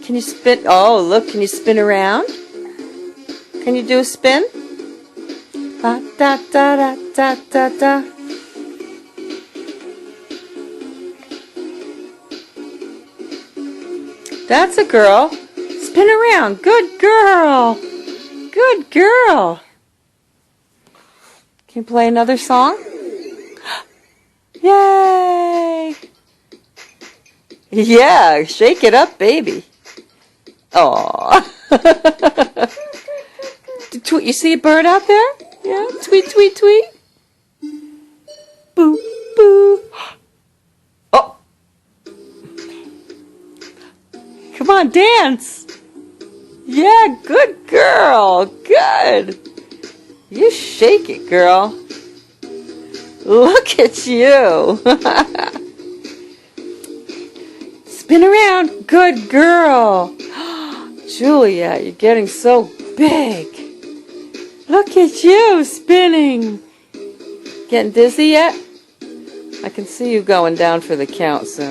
Can you spin? Oh, look, can you spin around? Can you do a spin? Da da da da da da da. That's a girl. Spin around. Good girl. Good girl. Can you play another song? Yay! Yeah, shake it up, baby. Aww. You see a bird out there? Yeah, tweet, tweet, tweet. Boo, boo. Oh. Come on, dance. Yeah, good girl. Good. You shake it, girl. Look at you. Spin around. Good girl. Julia, you're getting so big. Look at you spinning. Getting dizzy yet? I can see you going down for the count soon.